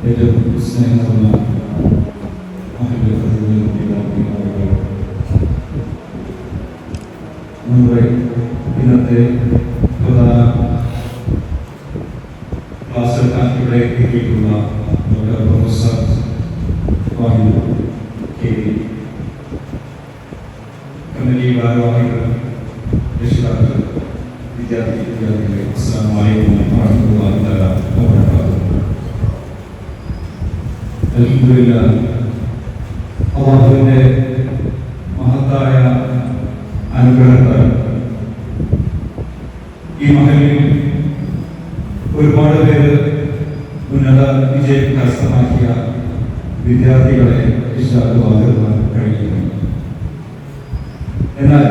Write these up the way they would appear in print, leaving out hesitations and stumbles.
ഏറ്റവും സ്നേഹമുള്ള നമ്മുടെ ഇന്നത്തെ പ്രധാന ക്ലാസ് എടുക്കാൻ ഇവിടെ എത്തിയിട്ടുള്ള പ്രൊഫസർ വാഹിദ് കെ കമ്മിറ്റി ഭാരവാഹികൾ, രക്ഷിതാക്കൾ, വിദ്യാർത്ഥികളെ അസ്സലാമു അലൈക്കും വറഹ്മത്തുള്ളാഹി തആല വബറകാതുഹു. അൽഹംദുലില്ലാഹ്, അല്ലാഹുവിന്റെ മഹത്തായ അനുഗ്രഹത്താൽ ഈ മഹലിൽ ഒരുപാട് പേര് ഉന്നത വിജയം കരസ്ഥമാക്കിയ വിദ്യാർത്ഥികളെ വാർത്തെടുക്കാൻ കഴിയുന്നു. എന്നാൽ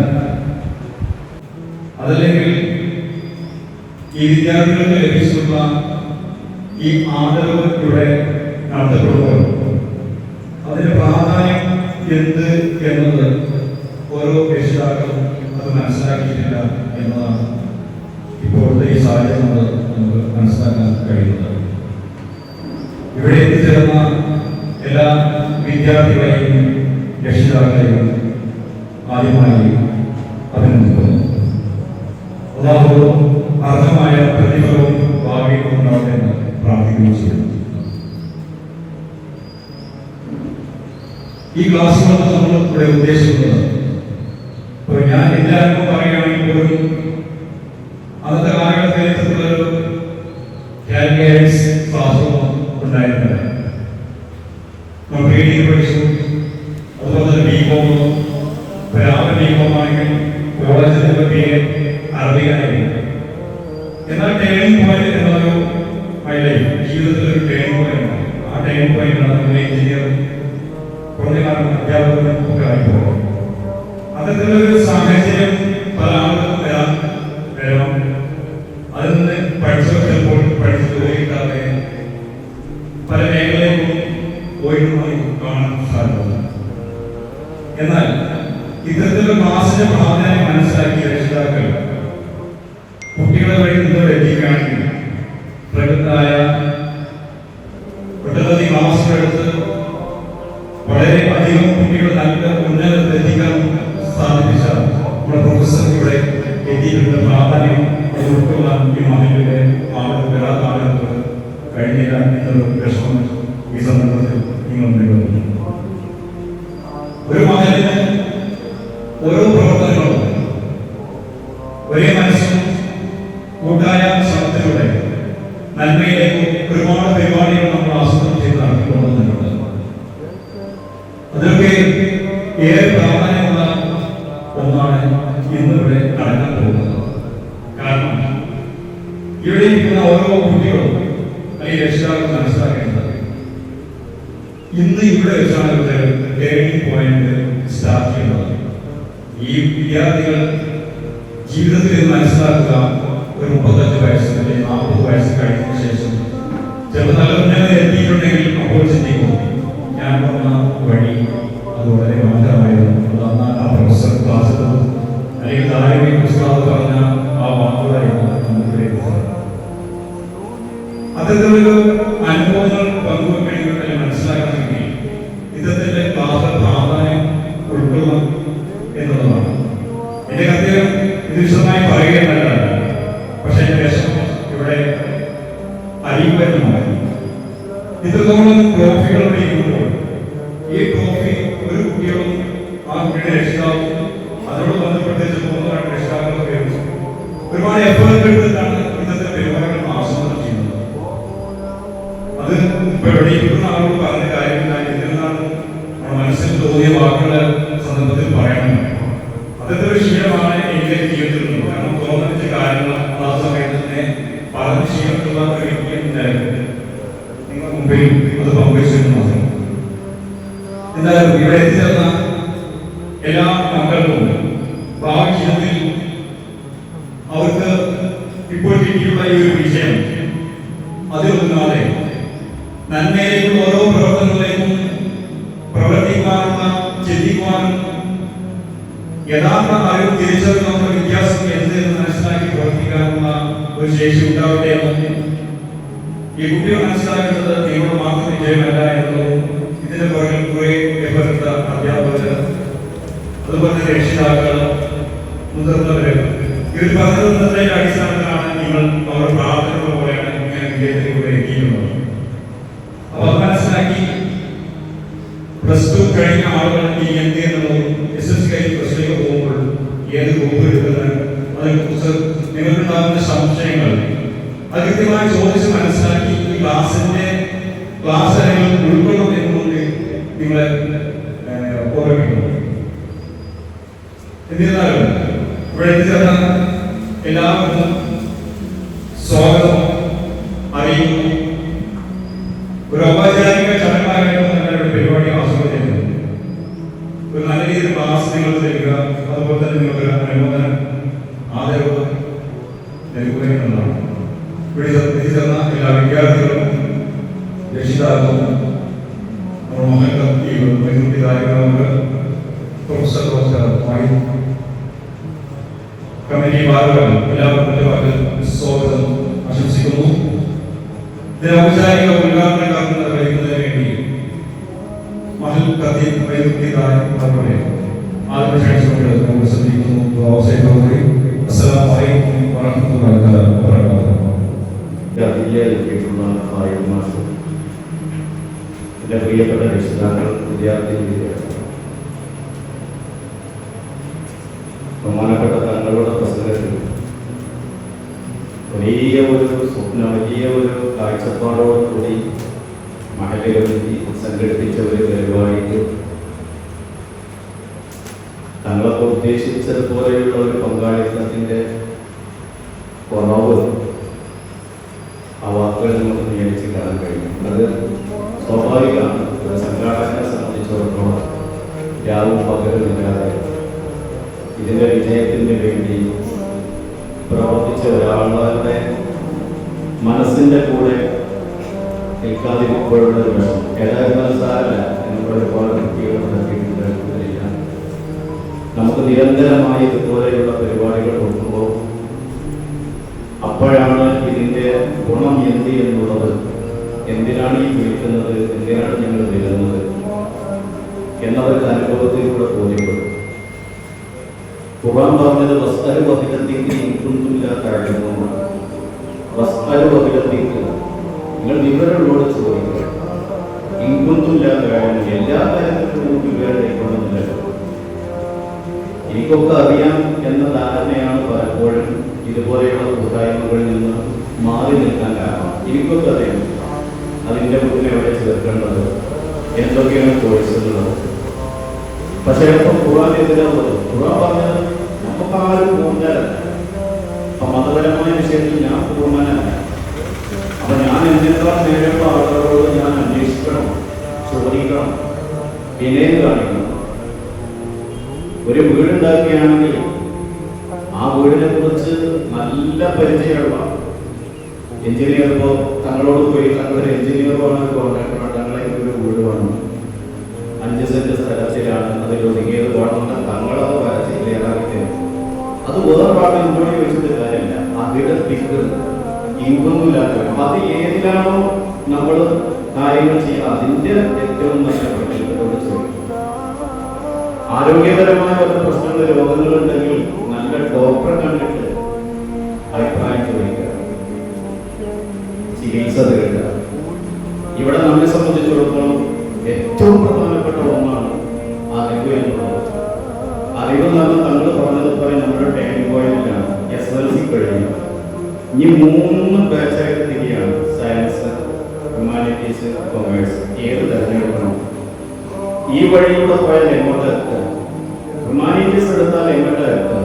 അതല്ലെങ്കിൽ ഈ വിദ്യാർത്ഥികൾക്ക് ലഭിച്ചിട്ടുള്ള ഈ ആദരവ് ഇവിടെ നടത്തപ്പെടുമ്പോൾ അതിന് പ്രാധാന്യം എന്ത് എന്നത് ഓരോ രക്ഷിതാക്കളും അത് മനസ്സിലാക്കിയിട്ടില്ല എന്നതാണ് ഇപ്പോഴത്തെ ഈ സാഹചര്യം നമുക്ക് മനസ്സിലാക്കാൻ കഴിയുന്നത്. ഇവിടെ എത്തിച്ചേർന്ന എല്ലാ വിദ്യാർത്ഥികളെയും രക്ഷിതാക്കളെയും ആദ്യമായി അഭിനന്ദിക്കുന്നു. അല്ലാഹു അർഹമായ പ്രതിഫലവും ഭാഗ്യവും ഉണ്ടാവട്ടെ എന്ന് പ്രാർത്ഥിക്കുകയും ചെയ്യുന്നു. ഈ ക്ലാസ്സുകൾ നമ്മൾ ഇവിടെ ഉദ്ദേശിക്കുന്നത്, ഇപ്പോൾ ഞാൻ എല്ലാവർക്കും പറയുകയാണെങ്കിൽ പോലും അന്നത്തെ കാലഘട്ടത്തിൽ ഇത്തരത്തിലൊരു ക്ലാസ് റൂം ഉണ്ടായിരുന്നില്ല. നമ്മൾ PhD പഠിച്ചു, അതുപോലെ തന്നെ BCom, രാവിലെ BCom ആണെങ്കിൽ കോളേജിൽ BA അറബിക്കായിരിക്കും. എന്നാൽ ടേണിംഗ് പോയിന്റ് എന്നൊരു ഹൈലൈറ്റ്, ജീവിതത്തിൽ ഒരു ടേണിംഗ് പോയിന്റ് ഉണ്ട്. ആ ടേണിംഗ് പോയിന്റാണ് നമ്മൾ എഞ്ചിനീയർ കുറഞ്ഞ കാലം അധ്യാപകരും ഒക്കെ ആയിപ്പോകും. അത്തരത്തിലൊരു സാഹചര്യം പല ആളുകൾക്കും വരാം. അതിൽ നിന്ന് പഠിച്ചവർ ചിലപ്പോൾ പഠിച്ച് ജോലി കിട്ടാതെ പല മേഖലയിലും പോയിട്ടുമായി കാണാൻ സാധിക്കുന്നു. എന്നാൽ ഇത്തരത്തിലുള്ള ക്ലാസിന്റെ പ്രാധാന്യം മനസ്സിലാക്കിയ രക്ഷിതാക്കൾ കുട്ടികളെ വഴി നിന്നോട് എത്തിക്കുകയാണെങ്കിൽ പ്രകൃതായ ഒട്ടനവധി ക്ലാസുകളെടുത്ത് വളരെ അധികം കുട്ടികൾ നല്ല ഉന്നതത്തിൽ എത്തിക്കാൻ സാധിപ്പിച്ച നമ്മുടെ പ്രൊഫസർ ഇവിടെ എത്തിയിട്ടുള്ള പ്രാധാന്യം അത് ഉൾക്കൊള്ളാൻ ഈ മഹലിലെ ആളുകൾ വരാത്ത ആളുകൾക്ക് കഴിഞ്ഞില്ല എന്നൊരു വിഷമം ഈ സന്ദർഭത്തിൽ നിങ്ങൾ നേരിടുന്നു. ഒരു മഹലിന് ഓരോ പ്രവർത്തനങ്ങളും ഒരേ മനസ്സും കൂട്ടായ ശ്രമത്തിലൂടെ നന്മയിലേക്ക് ഒരുപാട് പരിപാടികൾ നമ്മൾ ആസൂത്രണം ചെയ്ത് നടത്തിക്കൊണ്ടുവന്നിട്ടുണ്ട്. അതൊക്കെ ഏറെ പ്രാധാന്യമുള്ള ഒന്നാണ് ഇന്നിവിടെ നടക്കാൻ പോകുന്നത്. കാരണം ഇവിടെ ഇരിക്കുന്ന ഓരോ കുട്ടികളും അല്ലെങ്കിൽ രക്ഷിതാക്കളും മനസ്സിലാക്കേണ്ടത് ഇന്ന് ഇവിടെ വെച്ചാണ് ഒരു ടേണിംഗ് പോയിന്റ് സ്റ്റാർട്ട് ചെയ്യുന്നത്. ഈ വിദ്യാർത്ഥികൾ ജീവിതത്തിൽ മനസ്സിലാക്കുക, ഒരു 35 വയസ്സ് അല്ലെങ്കിൽ 40 വയസ്സ് കഴിഞ്ഞതിന് ശേഷം ചിലപ്പോൾ നല്ല ഉന്നതി എത്തിയിട്ടുണ്ടെങ്കിൽ അപ്പോൾ ചിന്തിക്കും, ഞാൻ വന്ന വഴി അത് വളരെ മനോഹരമായിരുന്നു, ആ പ്രൊഫസർ ക്ലാസ് അല്ലെങ്കിൽ താരമി പുസ്തകം പറഞ്ഞ ആ വാക്കുകളായിരുന്നു നമുക്കിവിടെ. അത്തരത്തിലൊരു അനുഭവങ്ങൾ പങ്കുവെക്കണമെങ്കിൽ മനസ്സിലാക്കണമെങ്കിൽ ഇത്തരത്തിലെ ക്ലാസ് പ്രാധാന്യം ഉൾക്കൊള്ളണം എന്നുള്ളതാണ്. എന്റെ കർത്തവ്യം ഇത് വിശദമായി പറയുകയെന്നല്ല, പക്ഷെ എന്റെ വിഷമം ഇവിടെ അറിയുവാനുമായി ഇത്രത്തോളം ട്രോഫികൾ ഇരിക്കുമ്പോൾ ഈ ട്രോഫി ഒരു കുട്ടികളും ആ കുട്ടിയുടെ രക്ഷിതാവും അതോട് ബന്ധപ്പെട്ട് 3-2 രക്ഷിതാക്കളൊക്കെ ഒരുപാട് എഫേർട്ട് എടുത്തിട്ടാണ് ഇന്നത്തെ പരിപാടികൾ ആസൂത്രണം ചെയ്യുന്നത്. അത് ഇപ്പൊ ഇവിടെ ഇരിക്കുന്ന ആളോട് പറഞ്ഞ കാര്യമില്ല, എന്നിരുന്നാണ് നമ്മുടെ മനസ്സിൽ തോന്നിയ വാക്കുകളുടെ സന്ദർഭത്തിൽ പറയണം. അതൊക്കെ ഒരു ശീലമാണ് എന്റെ ജീവിതത്തിൽ. കാരണം തോന്നിച്ച കാര്യങ്ങൾ ആ സമയത്ത് തന്നെ പറഞ്ഞ് ശീലമുള്ള ഒരു വ്യക്തിയായിരുന്നു നിങ്ങൾ മുമ്പിൽ അത് പങ്കുവെച്ചിരുന്നു. എന്തായാലും ഇവിടെ എത്തിച്ചേർന്ന എല്ലാ മക്കൾക്കും ഭാവി ജീവിതത്തിൽ അവർക്ക് ഇപ്പോൾ കിട്ടിയുള്ള ഈ ഒരു വിഷയം അതിലൊന്നാതെ നന്മയിലേക്കും ഓരോ പ്രവർത്തനങ്ങളിലേക്കും പ്രവർത്തിക്കുവാനുള്ള ചിന്തിക്കുവാനും യഥാർത്ഥ അറിവ് തിരിച്ചറിവ് നമ്മുടെ വ്യത്യാസം എന്തെന്ന് മനസ്സിലാക്കി പ്രവർത്തിക്കാനുള്ള ഒരു ശേഷി ഉണ്ടാവട്ടെ എന്ന് ഈ കുട്ടികൾ മനസ്സിലാക്കുന്നത് നിങ്ങളുടെ മാത്രം വിജയമല്ല എന്നുള്ളത് ഇതിന്റെ പുറകിൽ കുറെ എഫർട്ട് അധ്യാപകർ അതുപോലെ തന്നെ രക്ഷിതാക്കൾ മുതിർന്നവര് ഈ ഒരു പദ്ധതിയുടെ അടിസ്ഥാനത്തിലാണ് നിങ്ങൾ അവരുടെ പ്രാർത്ഥനകളോടെയാണ് ഇങ്ങനെ വിജയത്തിലൂടെ എത്തിയിട്ടുള്ളത്. അപ്പൊ അത് മനസ്സിലാക്കി +2 കഴിഞ്ഞ ആളുകൾ ഈ എന്ത് എന്നുള്ളതും SSLC കഴിഞ്ഞ് +ലേക്ക് പോകുമ്പോൾ ഏത് ഗ്രൂപ്പ് എടുക്കുന്നത് അതിനെക്കുറിച്ച് നിങ്ങൾക്കുണ്ടാകുന്ന സംശയങ്ങൾ അത് കൃത്യമായി ചോദിച്ച് മനസ്സിലാക്കി ഈ ക്ലാസ് ഉൾക്കൊള്ളും എന്നുകൊണ്ട് നിങ്ങളെ ഓർമ്മിക്കുന്നു. എന്നിരുന്നാലും ഇവിടെ എത്തിച്ചേർന്ന എല്ലാവർക്കും സ്വാഗതം അറിയിക്കുന്നു. ഒരു ഔപചാരിക ചടങ്ങായിരുന്നു നിങ്ങളുടെ പരിപാടി ആസ്വദിക്കുന്നത്. ഒരു നല്ല രീതിയിൽ ക്ലാസ് നിങ്ങൾ തരിക, അതുപോലെ തന്നെ നിങ്ങൾക്ക് അനുമോദനം ആദരവ് നൽകുക എന്നതാണ്. ഇവിടെ എത്തിച്ചേർന്ന എല്ലാ വിദ്യാർത്ഥികളും രക്ഷിതാക്കളും പ്രൊഫസർ കമ്മിറ്റി ഭാരവാഹികൾ എല്ലാവർക്കും സ്വാഗതം ആശംസിക്കുന്നു. ഇതിന് ഔപചാരിക ഉദ്ഘാടനം നിർവഹിക്കുന്നതിന് വേണ്ടി മഹൽ ഖത്തീബ് അതുപോലെ ആദ്യം ക്ഷണിച്ചുകൊണ്ട് നമുക്ക് ശ്രദ്ധിക്കുന്നു. അസ്സലാമു അലൈക്കും വറഹ്മത്തുള്ളാഹി വബറകാതുഹു. എൻ്റെ പ്രിയപ്പെട്ട രക്ഷിതാക്കൾ, വിദ്യാർത്ഥി വിദ്യാർത്ഥികൾ, ബഹുമാനപ്പെട്ട തങ്ങളുടെ പ്രസംഗത്തിൽ വലിയ ഒരു സ്വപ്നം, വലിയ ഒരു കാഴ്ചപ്പാടോടുകൂടി മഹല്ലുകളിൽ സംഘടിപ്പിച്ച ഒരു പരിപാടിക്ക് തങ്ങളൊക്കെ ഉദ്ദേശിച്ചതുപോലെയുള്ള ഒരു പങ്കാളിത്തത്തിൻ്റെ കുറവ് ആ വാക്കുകളിൽ നമുക്ക് നിയമിച്ച് കാണാൻ കഴിയും. അത് സ്വാഭാവികമാണ്. ഒരു സംഘാടകനെ സംബന്ധിച്ചിടത്തോളം രാവും പകലുമില്ലാതെ ഇതിൻ്റെ വിജയത്തിന് വേണ്ടി പ്രവർത്തിച്ച ഒരാളുടെ മനസ്സിൻ്റെ കൂടെ നിൽക്കാതിരിക്കുമ്പോഴുള്ള ഒരു വിഷമം ഏതായിരുന്നാലും സാരമില്ല. നമ്മുടെ ഒരുപാട് കുട്ടികൾ നടത്തിയിട്ടില്ല. നമുക്ക് നിരന്തരമായി ഇതുപോലെയുള്ള പരിപാടികൾ കൊടുക്കുമ്പോൾ അപ്പോഴാണ് ഇതിൻ്റെ ഗുണം എന്ത് എന്നുള്ളത്, എന്തിനാണ് ഈ വിളിക്കുന്നത്, എന്തിനാണ് ഞങ്ങൾ വരുന്നത് എന്നവർക്ക് അനുഭവത്തിലൂടെ ബോധ്യപ്പെടും. ഖുർആൻ പറഞ്ഞത് നിങ്ങൾ വിവരങ്ങളോട് ചോദിക്കുക. ഇൻകുന്തുമില്ലാത്ത എല്ലാ കാര്യത്തിലും വിവരം കൈക്കൊള്ളുന്നില്ലല്ലോ. എനിക്കൊക്കെ അറിയാം എന്ന ധാരണയാണ് പലപ്പോഴും ഇതുപോലെയുള്ള കൂട്ടായ്മകളിൽ നിന്ന് മാറി നിൽക്കാൻ കാരണം. എനിക്കൊക്കെ അറിയാം അതിൻ്റെ മുന്നിൽ എവിടെ ചേർക്കേണ്ടത്, എന്തൊക്കെയാണ് കോഴ്സുള്ളത്. പക്ഷേ ഇപ്പം ഖുർആൻ എതിരാവുന്നത് ഖുർആൻ പറഞ്ഞത് നമുക്ക് ആരും പൂർണ്ണരല്ല. അപ്പം മതപരമായ വിഷയത്തിൽ ഞാൻ പൂർണ്ണനല്ല. അപ്പം ഞാൻ എന്തിനേക്കാൾ നേരെയുള്ള ആളുകളോട് ഞാൻ അന്വേഷിക്കണം, ചോദിക്കണം, വിനയം കാണിക്കണം. ഒരു വീടുണ്ടാക്കുകയാണെങ്കിൽ ആ വീടിനെ കുറിച്ച് നല്ല പരിചയമുള്ള എഞ്ചിനീയർ ഇപ്പോൾ തങ്ങളോട് പോയി തങ്ങളൊരു എഞ്ചിനീയറുമാണ് കോൺട്രാക്ടറാണ്, തങ്ങളെ ഒരു വീട് വേണം, 5 സെന്റ് സ്ഥലത്തിലാണ്, അതിലൊതുങ്ങിയത് വേണമെന്ന് തങ്ങളത് വരച്ച് ക്ലിയറാക്കി തരും. അത് വേറൊരാൾ ഇങ്ങോട്ട് വെച്ചിട്ട് കാര്യമില്ല. അതിടെ പിക്ക് ഇങ്ങൊന്നുമില്ലാത്ത അത് ഏതിലാണോ നമ്മൾ കാര്യങ്ങൾ ചെയ്യുക അതിൻ്റെ ഏറ്റവും നല്ല പ്രശ്നങ്ങളോട് ചോദിക്കും. ആരോഗ്യപരമായ ഒരു പ്രശ്നങ്ങൾ, രോഗങ്ങളുണ്ടെങ്കിൽ നല്ല ഡോക്ടറെ കണ്ടിട്ട് അഭിപ്രായം ചോദിക്കുക, ചികിത്സ തേടുക. ഇവിടെ നമ്മെ സംബന്ധിച്ചിടത്തോളം ഏറ്റവും പ്രധാനപ്പെട്ട ഒന്നാണ് അറിവ് എന്നുള്ളത്. അറിവ് എന്ന് പറഞ്ഞാൽ തങ്ങൾ പറഞ്ഞതുപോലെ നമ്മുടെ ടേണിംഗ് പോയിന്റിലാണ് SSLC കഴിഞ്ഞു. ഇനി 3 ബാച്ചായിട്ട് തിരിയാണ്: സയൻസ്, ഹ്യൂമാനിറ്റീസ്, കൊമേഴ്സ്. ഏത് തിരഞ്ഞെടുക്കണം? ഈ വഴിയിലൂടെ പോയാൽ എങ്ങോട്ട് എത്തുക? ഹ്യൂമാനിറ്റീസ് എടുത്താൽ എങ്ങോട്ട് എത്തുക?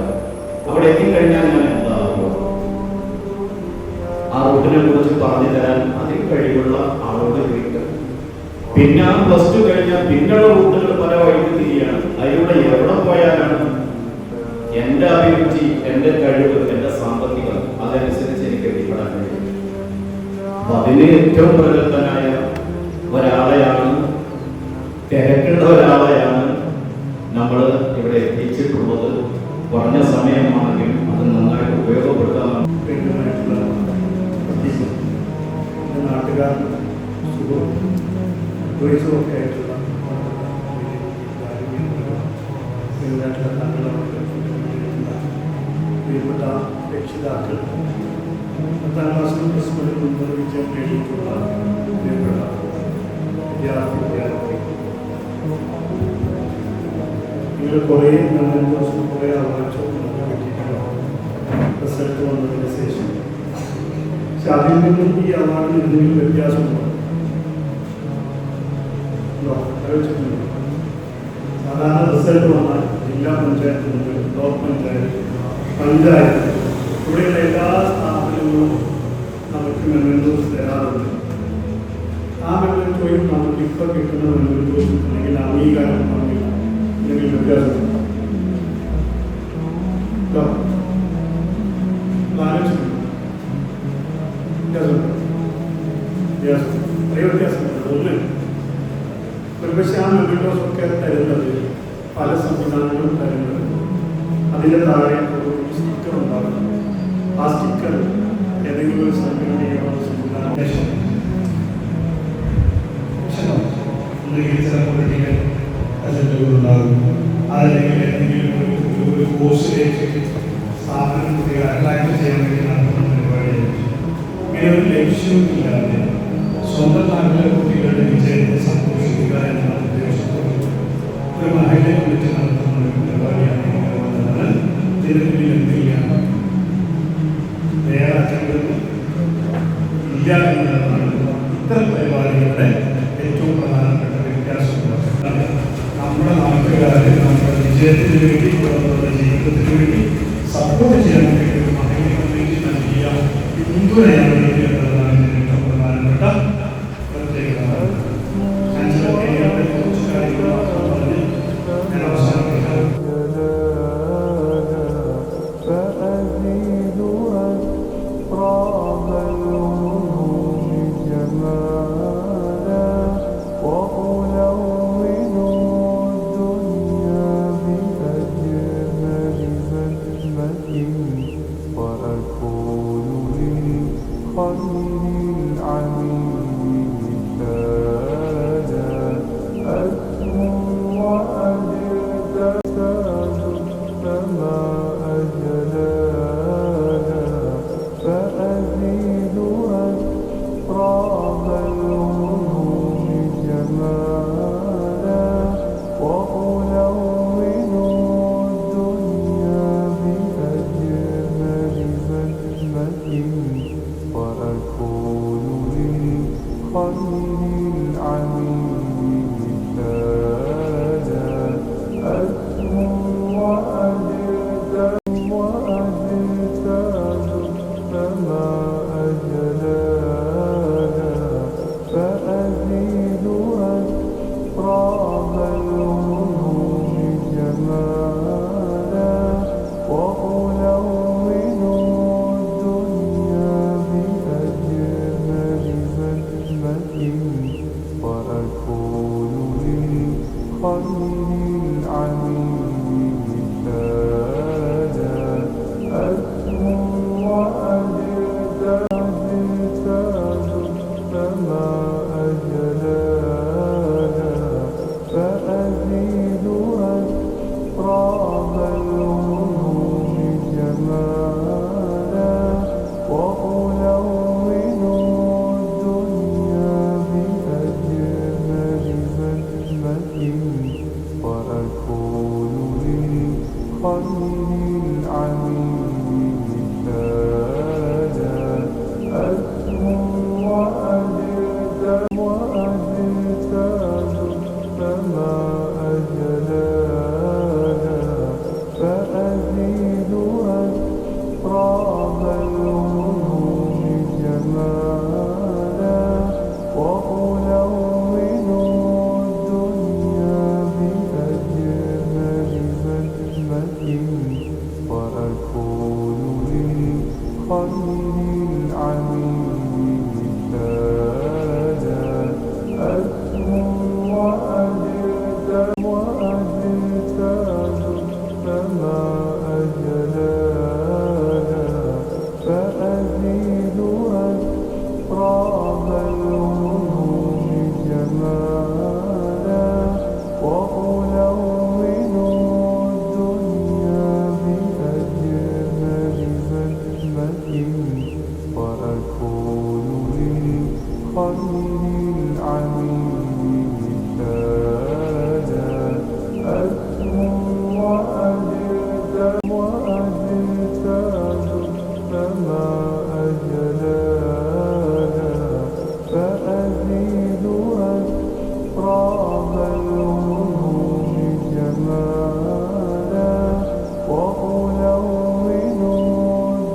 അവിടെ എത്തിക്കഴിഞ്ഞാൽ ഞാൻ എന്താകും? ആ റൂട്ടിനെ കുറിച്ച് പറഞ്ഞു തരാൻ അതിൽ കഴിവുള്ള ആളോട് ചോദിക്കുക. പിന്നെ ആ +2 കഴിഞ്ഞാൽ പിന്നെയുള്ള റൂട്ടുകൾ പല വഴിക്ക് തിരിയാണ്. അതിലൂടെ എവിടെ പോയാലാണ് എൻ്റെ അഭിരുചി, എൻ്റെ കഴിവ്, എൻ്റെ സാമ്പത്തികം അതനുസരിച്ച് അപ്പൊ അതിന് ഏറ്റവും പ്രഗത്ഭനായ ഒരാളെയാണ്, തിരക്കുള്ള ഒരാളെയാണ് നമ്മൾ ഇവിടെ എത്തിച്ചിട്ടുള്ളത്. കുറഞ്ഞ സമയമാണെങ്കിലും അത് നന്നായിട്ട് ഉപയോഗപ്പെടുത്താൻ നാട്ടുകാർ സുഖമൊക്കെ ആയിട്ടുള്ള പ്രിയപ്പെട്ട രക്ഷിതാക്കൾ, 10ാം ക്ലാസ്സിൽ പ്ലസ് വണ്ണിൽ വിജയം നേടിയിട്ടുള്ള പ്രിയപ്പെട്ട വിദ്യാർത്ഥി ഇവർ കുറേ ദിവസം കുറേ ആലോചിച്ചു റിസൾട്ട് വന്നതിന് ശേഷം. പക്ഷെ അതിൽ നിന്നും ഈ അവാർഡിന് എന്തെങ്കിലും വ്യത്യാസമുണ്ടോ? സാധാരണ റിസൾട്ട് വന്നാൽ ജില്ലാ പഞ്ചായത്ത് മുതൽ ബ്ലോക്ക് പഞ്ചായത്ത്, പഞ്ചായത്ത് ഇവിടെയുള്ള എല്ലാ സ്ഥാപനങ്ങളും നമുക്ക് മെമ്മൻറ്റോസ് തരാറുണ്ട്. ആ മെമ്മൻറ്റോയും നമുക്ക് ഇപ്പോൾ കിട്ടുന്ന മെമ്മൻറ്റോസ് അല്ലെങ്കിൽ അംഗീകാരം തമ്മിൽ എന്തെങ്കിലും വ്യത്യാസമുണ്ടോ? വ്യത്യാസമുണ്ട്. ഒന്ന്, ഒരുപക്ഷെ ആ മെമ്മൻറ്റോസൊക്കെ തരുന്നത് പല സംവിധാനങ്ങളും തരുന്നത് അതിൻ്റെ താഴെ ഒരു സ്റ്റിക്കർ ഉണ്ടാകും. ആ സ്റ്റിക്കർ ഏതെങ്കിലും ഒരു സംഘടനയോ സംവിധാനം ചില പൊളിറ്റിക്കൽ അജണ്ടകളുണ്ടാകും. അതല്ലെങ്കിൽ ഏതെങ്കിലും ഒരു കോഴ്സിലേക്ക് സ്ഥാപനം കുട്ടികൾ അട്രാക്ട് ചെയ്യാൻ വേണ്ടി നടത്തുന്ന പരിപാടിയായിരിക്കും. ഇങ്ങനെ ഒരു ലക്ഷ്യമില്ലാതെ സ്വന്തം നാട്ടിലെ കുട്ടികളുടെ വിജയത്തെ സന്തോഷിക്കുക എന്ന ഉദ്ദേശത്തോടെ ഒരു മഹിളയെ വിളിച്ച് നടത്തുന്ന ഒരു പരിപാടിയാണ്. ഇതിന് പിന്നിൽ എന്തില്ലാണ് വേറെ അജണ്ടകൾ ഇല്ല എന്നതാണ് ഇത്തരം പരിപാടികളുടെ ഏറ്റവും പ്രധാനപ്പെട്ട വ്യത്യാസം. നമ്മുടെ നാട്ടുകാരെ നമ്മുടെ വിജയത്തിന് വേണ്ടി, നമ്മുടെ ജീവിതത്തിന് വേണ്ടി സപ്പോർട്ട് ചെയ്യാൻ വേണ്ടി ഒരു മഹിളയ്ക്ക് വേണ്ടി നൽകിയ പിന്തുണയാണ് എന്നുള്ളതാണ് ഇതിന് ഏറ്റവും പ്രധാനപ്പെട്ട പ്രത്യേകത. ഞാൻ ചില പേരുകളുടെ കുറച്ച് കാര്യങ്ങൾ മാത്രം പറഞ്ഞ് ഞാൻ അവസാനിപ്പിക്കാം. You العميد مثالا أسمو وأجتاز فما أجلالا فأزيد أسراب الغيوم جمالا وألون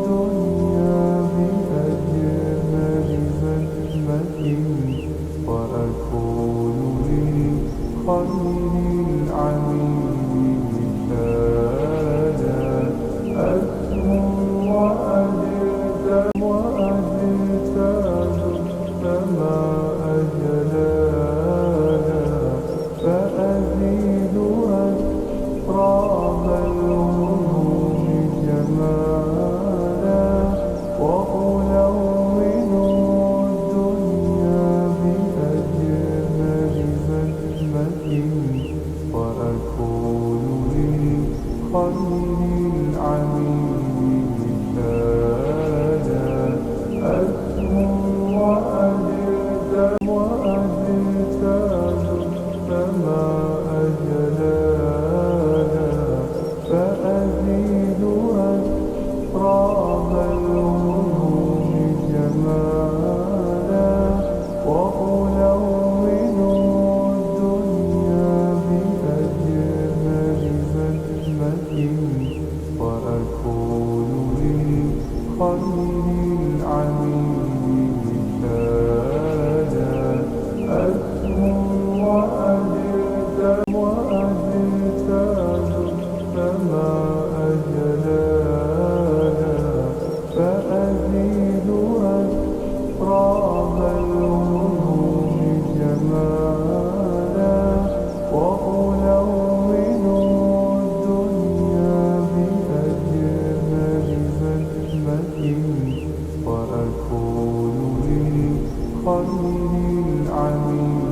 الدنيا بأجمل بسمة وأكون للخير العميد مثالا أسمو وأجتاز فما أجلالا فأزيد أسراب الغيوم جمالا وألون الدنيا بأجمل بسمة وأكون للخير العميد مثالا أسمو وأجتاز فما أجلالا فأزيد أسراب الغيوم جمالا وألون الدنيا بأجمل بسمة وأكون للخير العميد مثالا أسمو وأجتاز فما أجلالا فأزيد أسراب الغيوم جمالا وألون الدنيا بأجمل بسمة وأكون للخير العميد